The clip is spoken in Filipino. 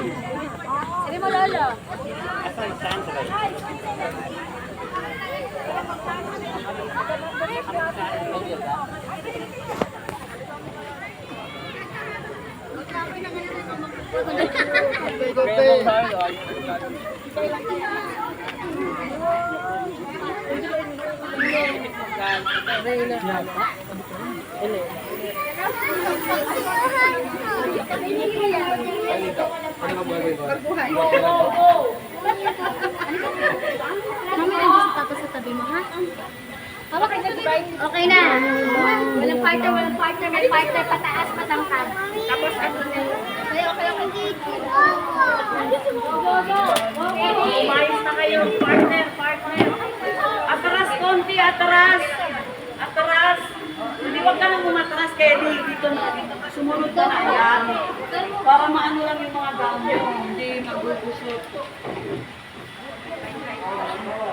Sige mo, Lolo. Mami, nandiyan si Papa sa tabi mo, ha? Hawak ka na, okay na. Walang partner, may partner pataas, patangkad. Tapos ano na yun? Okay. Umayos na kayo, partner. Atras konti, atras. Hindi wag ka nang umatras, kaya dito na. Sumunod ka na yan. Para maano lang yung mga